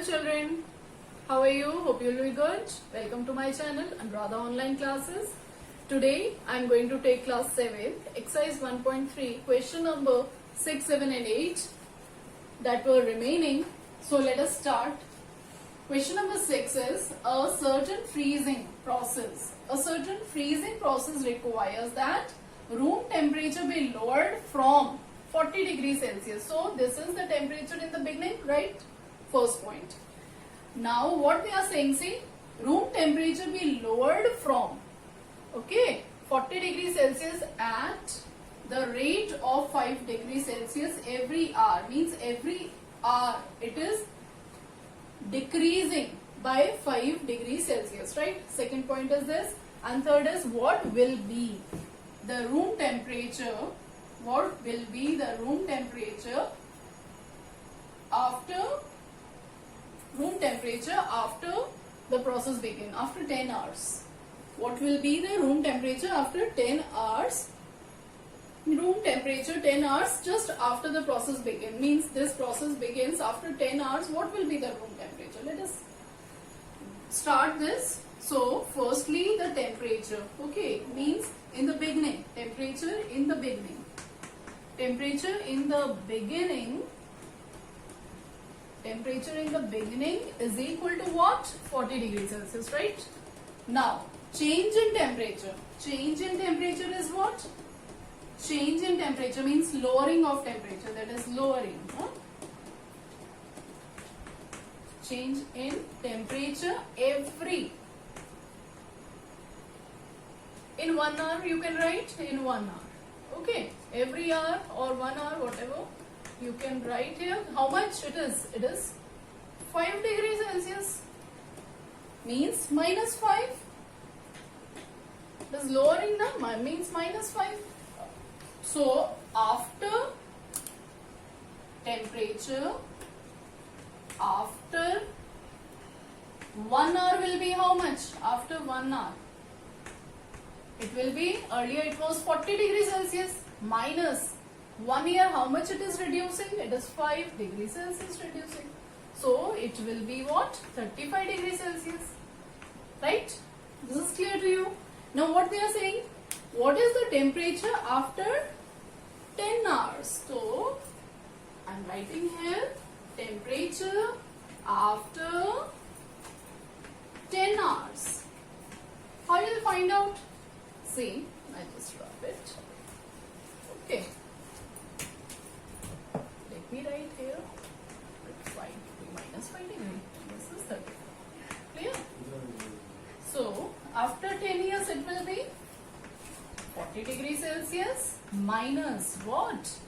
children, how are you? Hope you'll be good. Welcome to my channel Anuradha Online Classes. Today I am going to take class 7, exercise 1.3, question number 6, 7 and 8 that were remaining. So let us start. Question number 6 is a certain freezing process. A certain freezing process requires that room temperature be lowered from 40 degrees Celsius. So this is the temperature in the beginning, right? First point. Now what we are saying, see, room temperature be lowered from, okay, 40 degrees Celsius at the rate of 5 degrees Celsius every hour. Means every hour it is decreasing by 5 degrees Celsius, right? Second point is this. And third is what will be the room temperature, what will be the room temperature after the process begin, after 10 hours. What will be the room temperature after 10 hours? Room temperature 10 hours just after the process begin. Means this process begins after 10 hours. What will be the room temperature? Let us start this. So firstly the temperature, okay, means in the beginning, temperature in the beginning. Temperature in the beginning is equal to what? 40 degrees Celsius, right? Now, change in temperature. Change in temperature is what? Change in temperature means lowering of temperature. That is lowering. Change in temperature in 1 hour you can write in 1 hour. Okay, every hour or 1 hour, whatever. You can write here how much it is. It is 5 degrees Celsius. Means minus 5. It is lowering the means minus 5. So after temperature, after 1 hour will be how much? After 1 hour, it will be, earlier it was 40 degrees Celsius minus 1 year, how much it is reducing? It is 5 degrees Celsius reducing. So it will be what? 35 degrees Celsius. Right? This is clear to you. Now what we are saying? What is the temperature after 10 hours? So I am writing here temperature after 10 hours. How you will find out? See, I just drop it. Okay. Let me write here. It's 5 minus 5 degree. This is 30. Clear? So, after 10 years it will be 40 degrees Celsius minus what?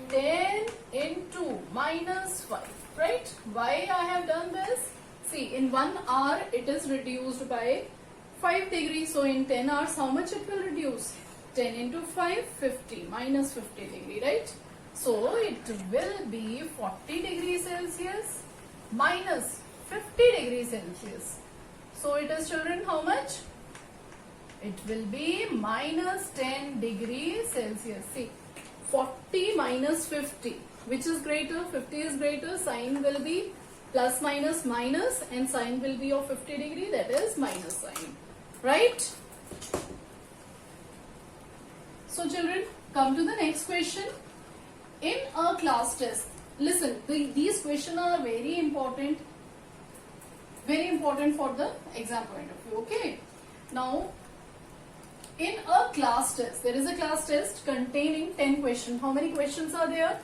10 into minus 5. Right? Why I have done this? See, in 1 hour it is reduced by 5 degrees. So, in 10 hours how much it will reduce? 10 into 5, 50. Minus 50 degree, right? So, it will be 40 degrees Celsius minus 50 degrees Celsius. So, it is, children, how much? It will be minus 10 degrees Celsius. See, 40 minus 50. Which is greater? 50 is greater. Sign will be plus minus minus and sign will be of 50 degree. That is minus sign. Right? So, children, come to the next question. In a class test, listen, these questions are very important for the exam point of view, okay? Now, in a class test, there is a class test containing 10 questions. How many questions are there?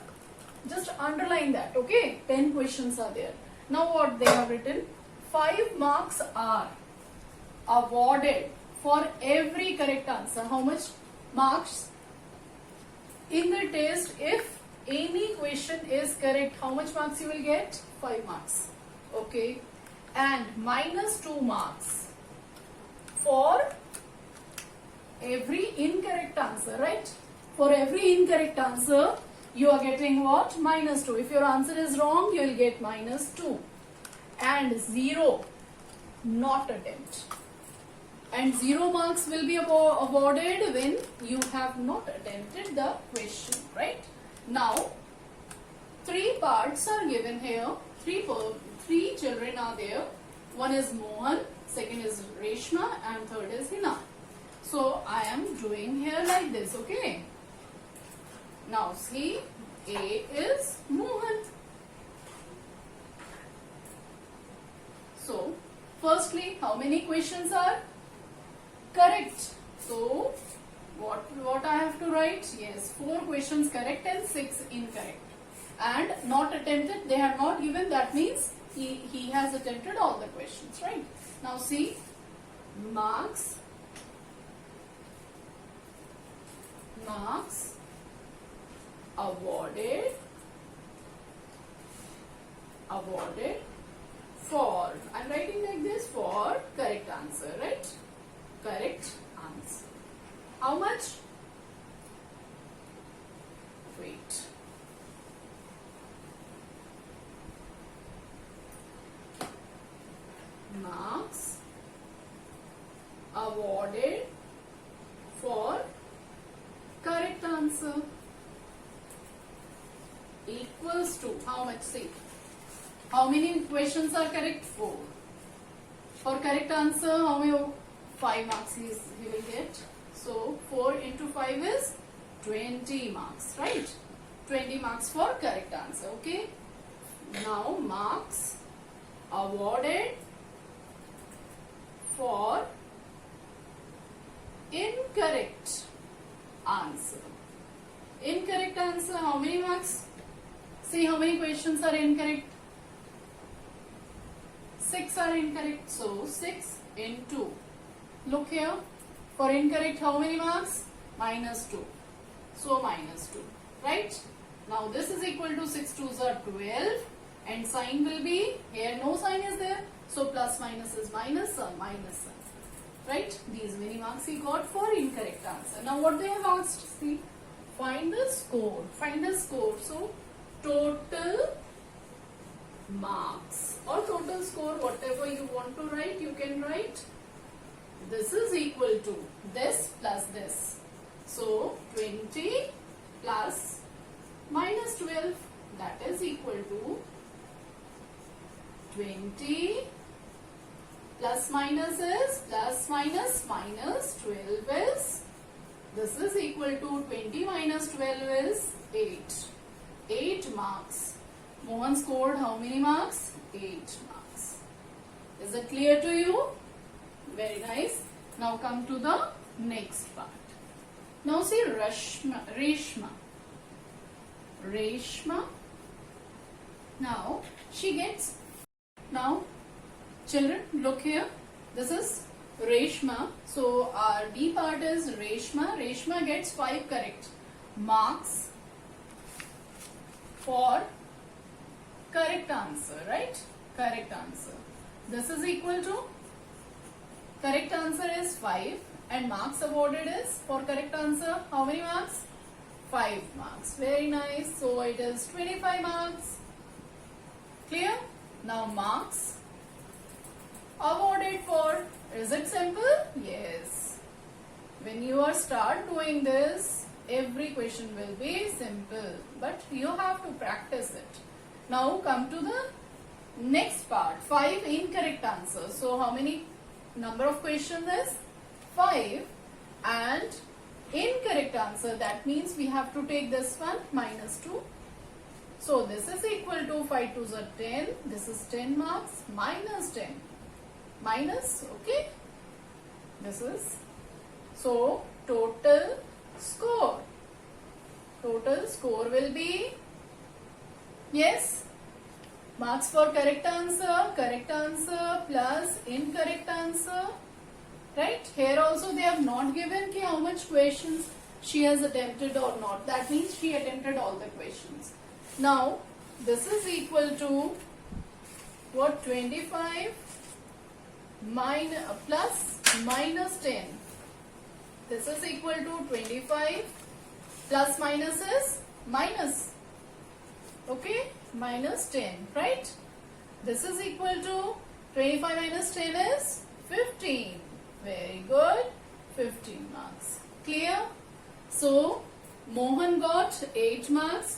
Just underline that, okay? 10 questions are there. Now, what they have written? 5 marks are awarded for every correct answer. How much marks? In the test, if any question is correct, how much marks you will get? 5 marks. Okay. And minus 2 marks for every incorrect answer, right? For every incorrect answer, you are getting what? Minus 2. If your answer is wrong, you will get minus 2. And 0, not attempt. And 0 marks will be awarded when you have not attempted the question, right? Now, 3 parts are given here. 3 children are there. One is Mohan, second is Reshma, and third is Hina. So I am doing here like this, okay? Now see, A is Mohan. So firstly, how many questions are correct? So what I have to write? Yes, 4 questions correct and 6 incorrect. And not attempted, they are not given, that means he has attempted all the questions, right? Now see, marks awarded for, I'm writing like this, for correct answer, right? Correct answer. How much? Wait. Marks awarded for correct answer equals to how much? See, how many questions are correct? 4. For correct answer, how many? 5 marks he will get. So 4 into 5 is 20 marks, right? 20 marks for correct answer, okay? Now marks awarded for incorrect answer. Incorrect answer, how many marks? See how many questions are incorrect? 6 are incorrect. So 6 into, look here, for incorrect how many marks? -2. So -2, right? Now this is equal to 6 2s are 12 and sign will be, here no sign is there. So plus minus is minus or minus, right? These many marks he got for incorrect answer. Now what they have asked, see, find the score. Find the score. So total marks or total score, whatever you want to write, you can write. This is equal to this plus this. So 20 plus minus 12, that is equal to 20 plus minus is plus minus minus 12 is, this is equal to 20 minus 12 is 8. 8 marks. Mohan scored how many marks? 8 marks. Is it clear to you? Very nice. Now come to the next part. Now see Reshma. Now she gets, now children look here, this is Reshma. So our D part is Reshma. Reshma gets 5 correct marks for correct answer, right? Correct answer. This is equal to, correct answer is 5 and marks awarded is for correct answer how many marks? 5 marks. Very nice. So it is 25 marks. Clear? Now marks awarded for, is it simple? Yes. When you are start doing this, every question will be simple, but you have to practice it. Now come to the next part, 5 incorrect answers. So how many number of questions is? 5 and incorrect answer, that means we have to take this one -2. So this is equal to 5 2s are 10, this is 10 marks minus 10 minus, okay, this is, so total score will be, yes, marks for correct answer plus incorrect answer, right? Here also they have not given ki how much questions she has attempted or not, that means she attempted all the questions. Now this is equal to what? 25 plus minus 10. This is equal to 25 plus minus is minus, okay, minus 10, right? This is equal to 25 minus 10 is 15. Very good. 15 marks. Clear? So Mohan got 8 marks.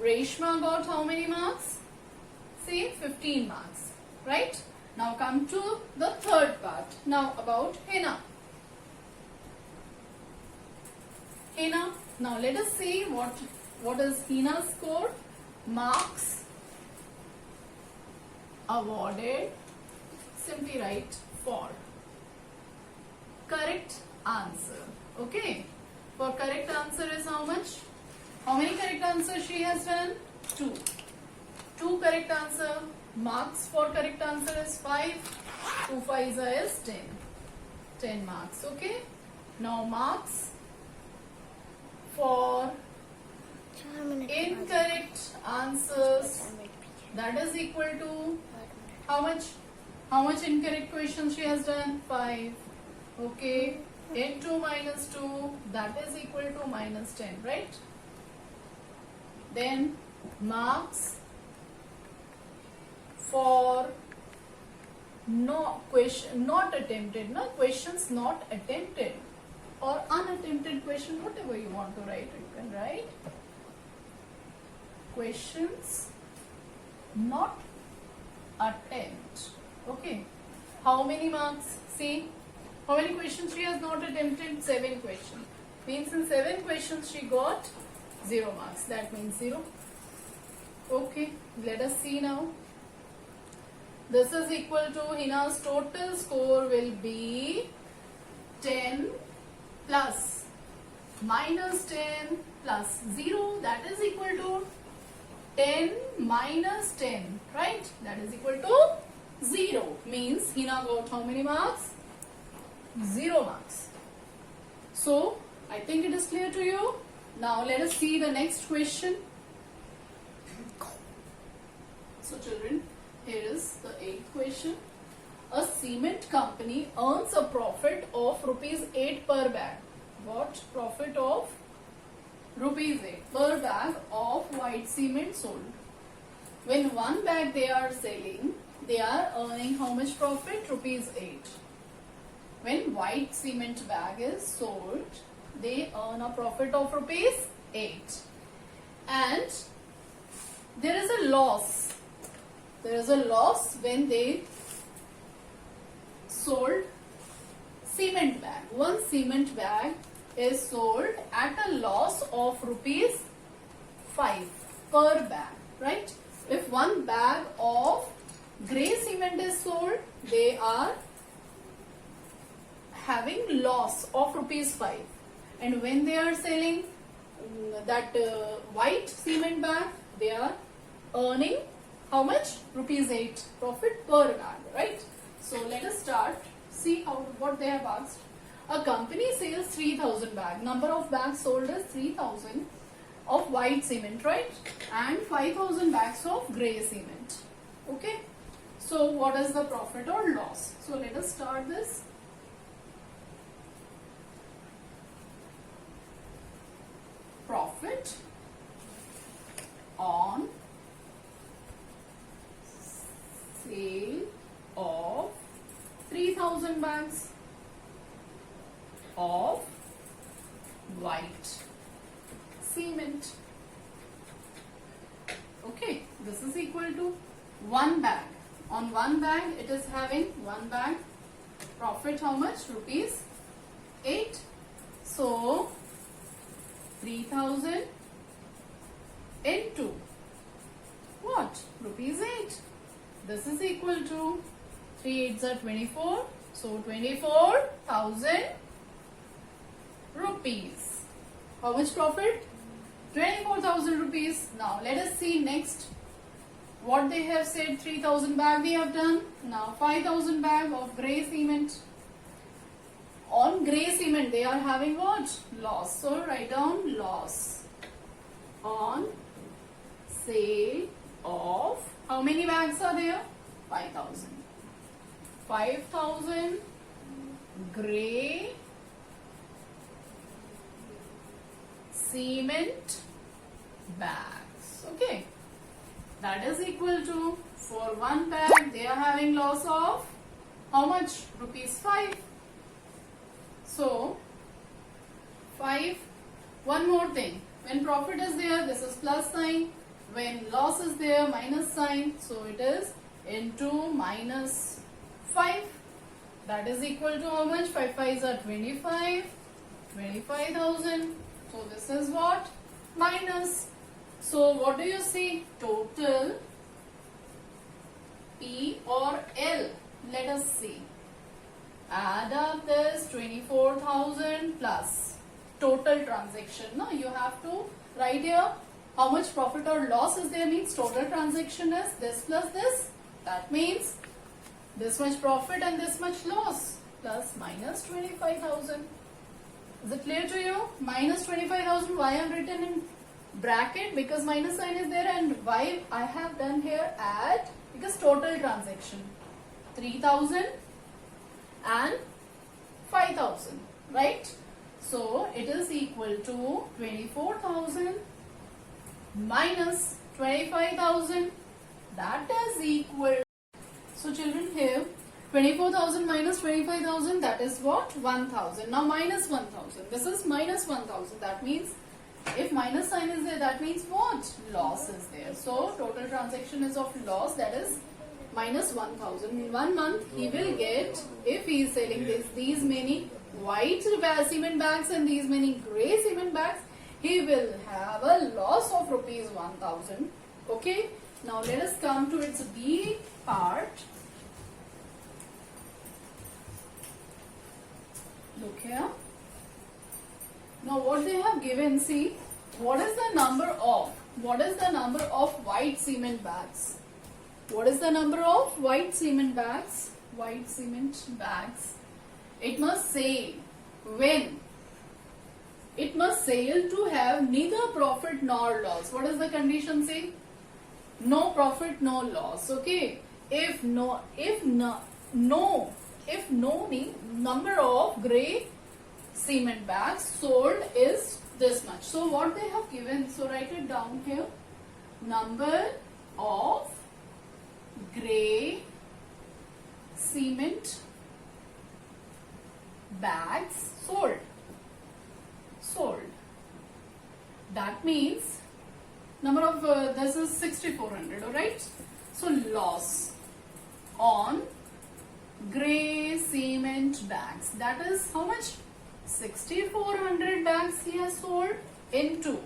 Reshma got how many marks? say 15 marks, right? Now come to the third part. Now about Hina. Hina. Now let us see what is Hina's score. Marks awarded. Simply write for correct answer. Okay. For correct answer is how much? How many correct answers she has done? 2. 2 correct answer. Marks for correct answer is 5. 2 5s is 10. 10 marks. Okay. Now marks for incorrect answers, that is equal to how much? How much incorrect questions she has done? 5. Okay. Into minus 2, that is equal to minus 10, right? Then marks for questions not attempted or unattempted question, whatever you want to write, you can write questions not attempt. Okay. How many marks? See, how many questions she has not attempted? 7 questions. Means in 7 questions she got 0 marks. That means 0. Okay. Let us see now. This is equal to Hina's total score will be 10 plus minus 10 plus 0, that is equal to 10 minus 10, right? That is equal to 0. Means Hina got how many marks? 0 marks. So I think it is clear to you. Now let us see the next question. So children, here is the 8th question. A cement company earns a profit of rupees 8 per bag. What? Profit of rupees 8 per bag of white cement sold. When one bag they are selling, they are earning how much profit? Rupees 8. When white cement bag is sold, they earn a profit of rupees 8. And there is a loss. There is a loss when they sold cement bag. One cement bag is sold at a loss of rupees 5 per bag, right? If one bag of grey cement is sold, they are having loss of rupees 5. And when they are selling that white cement bag, they are earning how much? Rupees 8 profit per bag, right? So let us start. See what they have asked. A company sells 3000 bags. Number of bags sold is 3000 of white cement, right? And 5000 bags of grey cement. Okay. So what is the profit or loss? So let us start this. Profit on sale of 3000 bags of white cement. Okay, this is equal to one bag. On one bag, it is having one bag. Profit how much? Rupees 8. So 3000 into what? Rupees 8. This is equal to 3 8s are 24. So 24,000 rupees. How much profit? 24,000 rupees. Now let us see next. What they have said, 3000 bag we have done. Now 5000 bag of grey cement. On grey cement they are having what? Loss. So write down loss on sale of, how many bags are there? 5000. 5000 grey cement bags. Okay. That is equal to, for one bag they are having loss of how much? Rupees 5. So 5. One more thing. When profit is there, this is plus sign. when loss is there, minus sign, so it is into minus 5. That is equal to how much? 5 5s are 25. 25,000. So this is what? Minus. So what do you see? Total P or L. Let us see. Add up this 24,000 plus total transaction. No, you have to write here how much profit or loss is there, means total transaction is this plus this. That means this much profit and this much loss, plus minus 25,000. Is it clear to you? Minus 25,000. Why I have written in bracket? Because minus sign is there, and why I have done here add? Because total transaction 3,000 and 5,000, right? So it is equal to 24,000 minus 25,000. That is equal. So children, here 24,000 minus 25,000, that is what? 1,000. Now minus 1,000. This is minus 1,000. That means if minus sign is there, that means what? Loss is there. So total transaction is of loss, that is minus 1,000. In 1 month, he will get, if he is selling these many white cement bags and these many grey cement bags, he will have a loss of rupees 1,000. Okay. Now let us come to its B part. Look here. Now what they have given, see, what is the number of white cement bags? What is the number of white cement bags? White cement bags. It must sail when? It must sail to have neither profit nor loss. What is the condition say? No profit, no loss. Okay. If no means number of grey cement bags sold is this much. So what they have given, so write it down here. Number of grey cement bags sold. That means number of this is 6,400. All right. So loss on grey cement bags, that is how much? 6,400 bags he has sold into.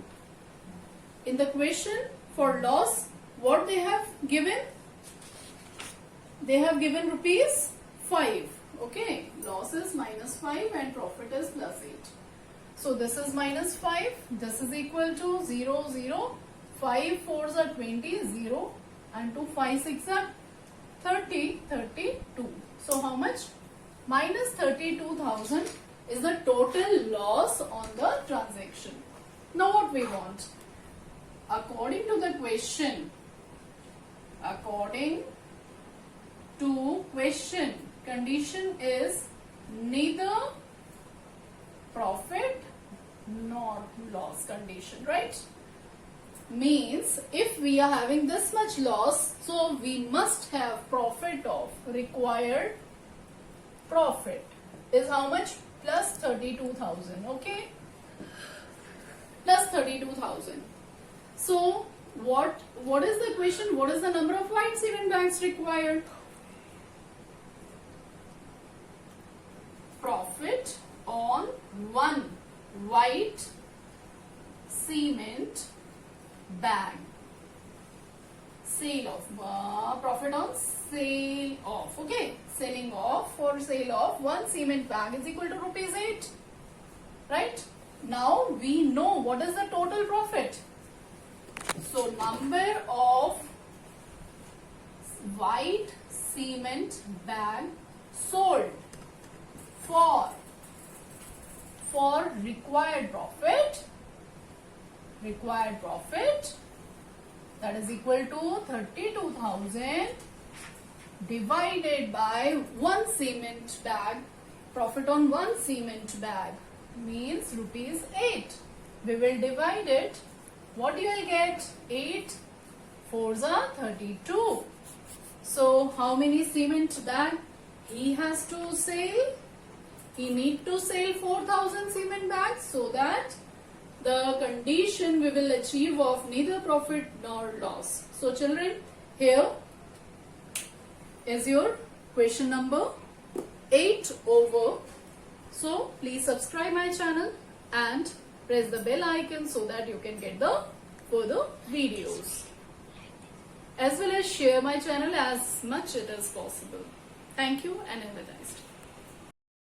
In the question for loss, what they have given? They have given rupees 5. Okay, loss is minus 5 and profit is plus 8. So this is minus 5. This is equal to 0, 0. 5 4s are 20, 0, and 2 5 6 are 30, 32. So how much? Minus 32,000 is the total loss on the transaction. Now what we want? According to the question, condition is neither profit nor loss condition, right? Means if we are having this much loss, so we must have profit of required profit is how much? Plus 32,000. Okay, plus 32,000. So what is the question? What is the number of white cement bags required? Profit on one white cement bag. Sale of profit on sale of. Okay, selling off for sale of one cement bag is equal to rupees 8. Right? Now we know what is the total profit. So number of white cement bag sold for required profit that is equal to 32,000 divided by one cement bag. Profit on one cement bag means rupees 8. We will divide it. What you will get? 8 4s are 32. So how many cement bag he has to sell? He need to sell 4,000 cement bags, so that the condition we will achieve of neither profit nor loss. So children, here is your question number 8 over. So please subscribe my channel and press the bell icon so that you can get the further videos, as well as share my channel as much it is possible. Thank you and have a nice day.